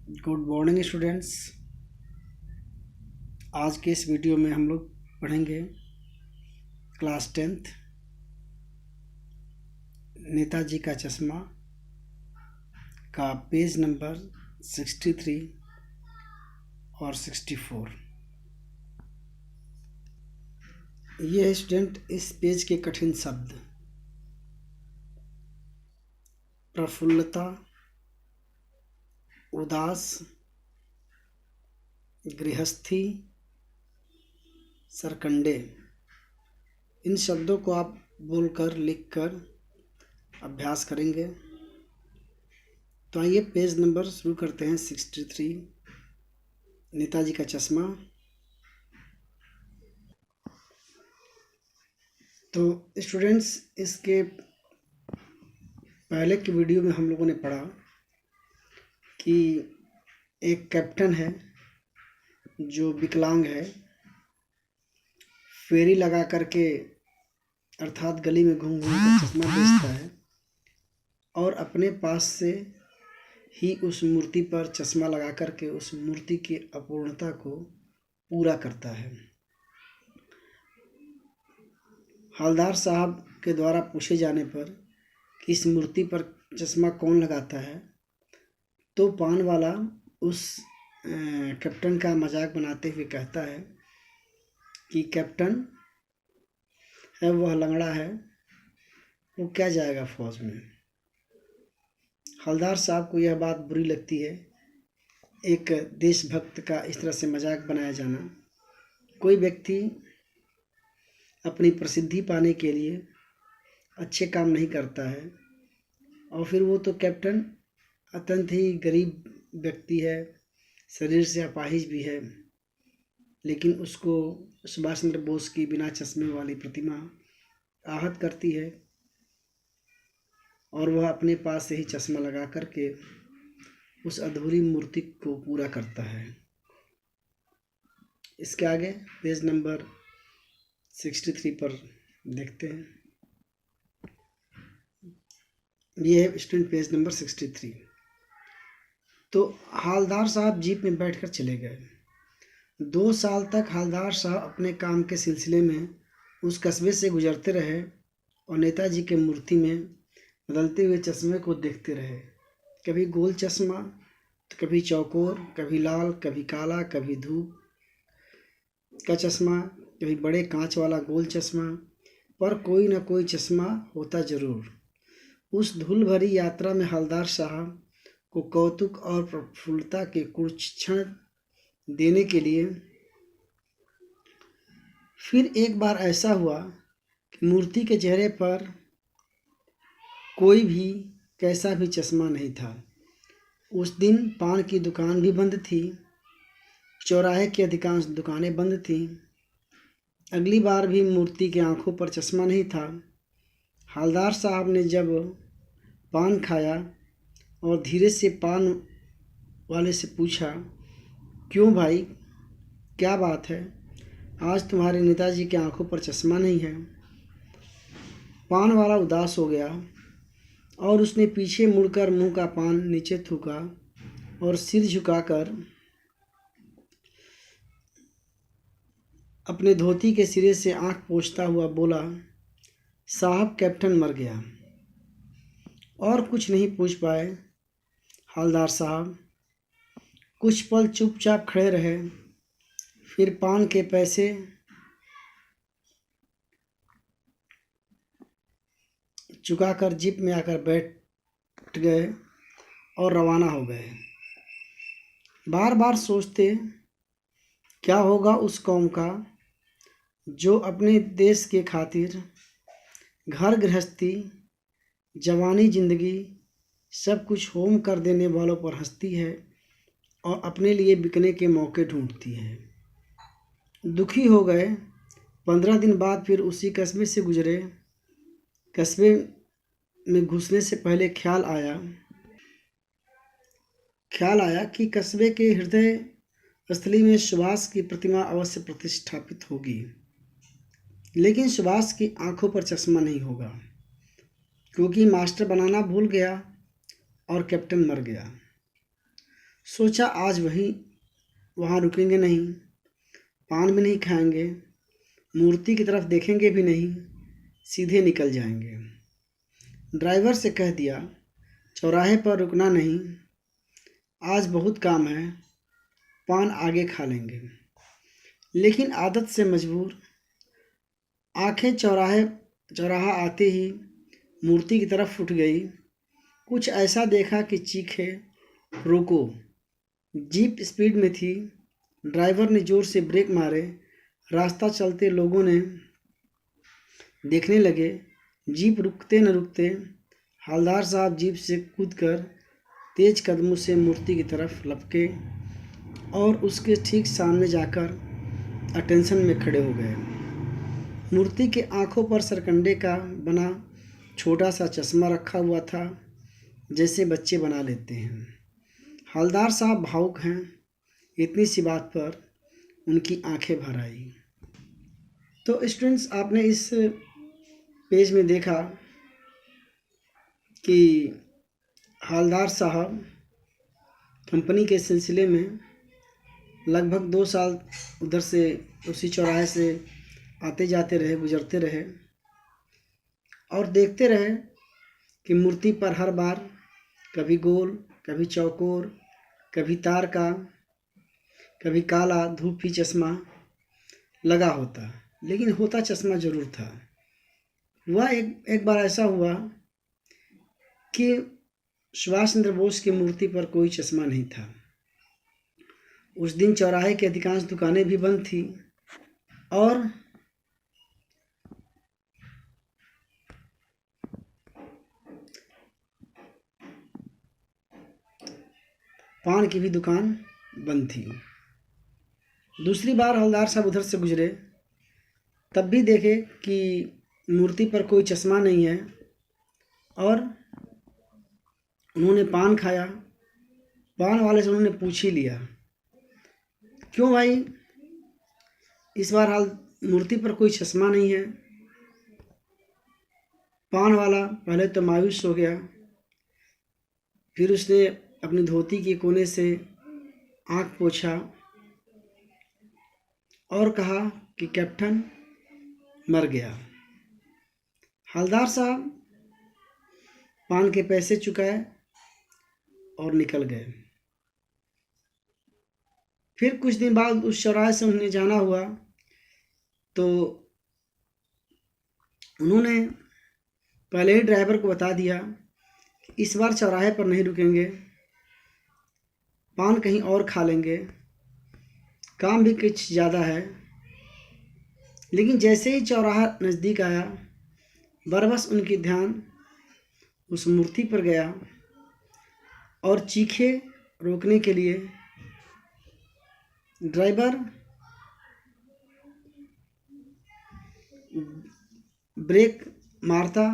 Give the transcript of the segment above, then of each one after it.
Good morning students. आज के इस वीडियो में हम लोग पढ़ेंगे क्लास 10th नेताजी का चश्मा का पेज नंबर 63 और 64। ये स्टूडेंट इस पेज के कठिन शब्द प्रफुल्लता, उदास, गृहस्थी, सरकंडे, इन शब्दों को आप बोलकर लिखकर अभ्यास करेंगे। तो आइए पेज नंबर शुरू करते हैं 63 नेताजी का चश्मा। तो स्टूडेंट्स, इसके पहले की वीडियो में हम लोगों ने पढ़ा कि एक कैप्टन है जो विकलांग है, फेरी लगा करके अर्थात गली में घूम घूम कर चश्मा बेचता है और अपने पास से ही उस मूर्ति पर चश्मा लगा करके उस मूर्ति की अपूर्णता को पूरा करता है। हवलदार साहब के द्वारा पूछे जाने पर कि इस मूर्ति पर चश्मा कौन लगाता है, तो पान वाला उस कैप्टन का मजाक बनाते हुए कहता है कि कैप्टन है वह लंगड़ा है, वो क्या जाएगा फौज में। हवलदार साहब को यह बात बुरी लगती है, एक देशभक्त का इस तरह से मजाक बनाया जाना। कोई व्यक्ति अपनी प्रसिद्धि पाने के लिए अच्छे काम नहीं करता है और फिर वो तो कैप्टन अत्यंत ही गरीब व्यक्ति है, शरीर से अपाहिज भी है, लेकिन उसको सुभाष चंद्र बोस की बिना चश्मे वाली प्रतिमा आहत करती है और वह अपने पास से ही चश्मा लगा करके उस अधूरी मूर्ति को पूरा करता है। इसके आगे पेज नंबर 63 पर देखते हैं। ये है स्टूडेंट पेज नंबर 63। तो हवलदार साहब जीप में बैठकर चले गए। 2 साल तक हवलदार साहब अपने काम के सिलसिले में उस कस्बे से गुजरते रहे और नेताजी के मूर्ति में बदलते हुए चश्मे को देखते रहे। कभी गोल चश्मा तो कभी चौकोर, कभी लाल, कभी काला, कभी धूप का चश्मा, कभी बड़े कांच वाला गोल चश्मा, पर कोई ना कोई चश्मा होता जरूर। उस धूल भरी यात्रा में हवलदार साहब को कौतुक और प्रफुल्लता के कुछ क्षण देने के लिए फिर एक बार ऐसा हुआ कि मूर्ति के चेहरे पर कोई भी कैसा भी चश्मा नहीं था। उस दिन पान की दुकान भी बंद थी, चौराहे की अधिकांश दुकानें बंद थीं। अगली बार भी मूर्ति की आंखों पर चश्मा नहीं था। हवलदार साहब ने जब पान खाया और धीरे से पान वाले से पूछा, क्यों भाई, क्या बात है, आज तुम्हारे नेताजी की आंखों पर चश्मा नहीं है। पान वाला उदास हो गया और उसने पीछे मुड़कर मुंह का पान नीचे थूका और सिर झुकाकर अपने धोती के सिरे से आंख पोंछता हुआ बोला, साहब कैप्टन मर गया। और कुछ नहीं पूछ पाए हवलदार साहब। कुछ पल चुपचाप खड़े रहे, फिर पान के पैसे चुकाकर जीप में आकर बैठ गए और रवाना हो गए। बार बार सोचते क्या होगा उस कौम का जो अपने देश के खातिर घर गृहस्थी, जवानी, जिंदगी सब कुछ होम कर देने वालों पर हंसती है और अपने लिए बिकने के मौके ढूंढती है। दुखी हो गए। 15 दिन बाद फिर उसी कस्बे से गुजरे। कस्बे में घुसने से पहले ख्याल आया कि कस्बे के हृदय स्थली में सुभाष की प्रतिमा अवश्य प्रतिष्ठापित होगी, लेकिन सुभाष की आंखों पर चश्मा नहीं होगा, क्योंकि मास्टर बनाना भूल गया और कैप्टन मर गया। सोचा आज वहाँ रुकेंगे नहीं, पान भी नहीं खाएंगे, मूर्ति की तरफ देखेंगे भी नहीं, सीधे निकल जाएंगे। ड्राइवर से कह दिया चौराहे पर रुकना नहीं, आज बहुत काम है, पान आगे खा लेंगे। लेकिन आदत से मजबूर आंखें चौराहा आते ही मूर्ति की तरफ उठ गई। कुछ ऐसा देखा कि चीखे, रोको। जीप स्पीड में थी। ड्राइवर ने जोर से ब्रेक मारे। रास्ता चलते लोगों ने देखने लगे। जीप रुकते न रुकते हवलदार साहब जीप से कूदकर तेज कदमों से मूर्ति की तरफ लपके और उसके ठीक सामने जाकर अटेंशन में खड़े हो गए। मूर्ति के आंखों पर सरकंडे का बना छोटा सा चश्मा रखा हुआ था, जैसे बच्चे बना लेते हैं। हवलदार साहब भावुक हैं। इतनी सी बात पर उनकी आंखें भर आई। तो स्टूडेंट्स, आपने इस पेज में देखा कि हवलदार साहब कंपनी के सिलसिले में लगभग 2 साल उधर से उसी चौराहे से आते जाते रहे, गुजरते रहे और देखते रहे कि मूर्ति पर हर बार कभी गोल, कभी चौकोर, कभी तार का, कभी काला धूपी चश्मा लगा होता, लेकिन होता चश्मा ज़रूर था। वह एक बार ऐसा हुआ कि सुभाष चंद्र बोस की मूर्ति पर कोई चश्मा नहीं था। उस दिन चौराहे की अधिकांश दुकानें भी बंद थी और पान की भी दुकान बंद थी। दूसरी बार हवलदार साहब उधर से गुजरे, तब भी देखे कि मूर्ति पर कोई चश्मा नहीं है और उन्होंने पान खाया। पान वाले से उन्होंने पूछ ही लिया, क्यों भाई इस बार मूर्ति पर कोई चश्मा नहीं है? पान वाला पहले तो मायूस हो गया, फिर उसने अपनी धोती के कोने से आँख पोंछा और कहा कि कैप्टन मर गया। हवलदार साहब पान के पैसे चुकाए और निकल गए। फिर कुछ दिन बाद उस चौराहे से उन्हें जाना हुआ तो उन्होंने पहले ही ड्राइवर को बता दिया कि इस बार चौराहे पर नहीं रुकेंगे, पान कहीं और खा लेंगे, काम भी कुछ ज़्यादा है। लेकिन जैसे ही चौराहा नज़दीक आया, बरबस उनकी ध्यान उस मूर्ति पर गया और चीखे रोकने के लिए ड्राइवर ब्रेक मारता,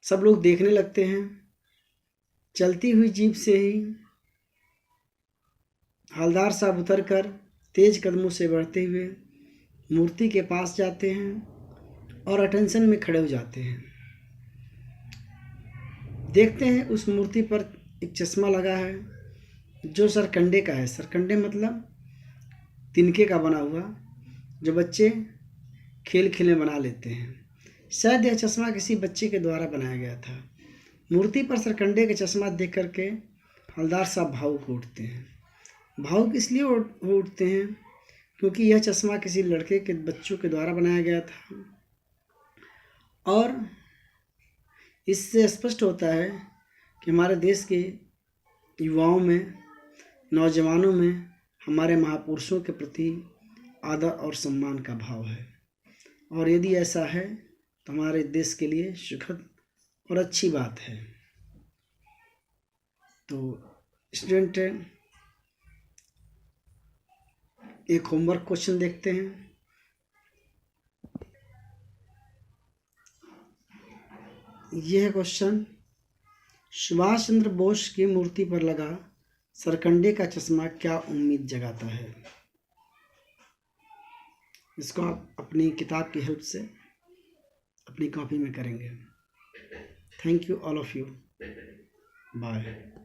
सब लोग देखने लगते हैं। चलती हुई जीप से ही हवलदार साहब उतरकर तेज कदमों से बढ़ते हुए मूर्ति के पास जाते हैं और अटेंशन में खड़े हो जाते हैं। देखते हैं उस मूर्ति पर एक चश्मा लगा है जो सरकंडे का है। सरकंडे मतलब तिनके का बना हुआ, जो बच्चे खेल में बना लेते हैं। शायद यह चश्मा किसी बच्चे के द्वारा बनाया गया था। मूर्ति पर सरकंडे का चश्मा देख करके हवलदार साहब भावुक हो उठते हैं। भावुक इसलिए हो उठते हैं क्योंकि यह चश्मा किसी लड़के के बच्चों के द्वारा बनाया गया था और इससे स्पष्ट होता है कि हमारे देश के युवाओं में, नौजवानों में हमारे महापुरुषों के प्रति आदर और सम्मान का भाव है। और यदि ऐसा है तो हमारे देश के लिए सुखद और अच्छी बात है। तो स्टूडेंट, एक होमवर्क क्वेश्चन देखते हैं। यह क्वेश्चन, सुभाष चंद्र बोस की मूर्ति पर लगा सरकंडे का चश्मा क्या उम्मीद जगाता है? इसको आप अपनी किताब की हेल्प से अपनी कॉपी में करेंगे। Thank you all of you. Bye.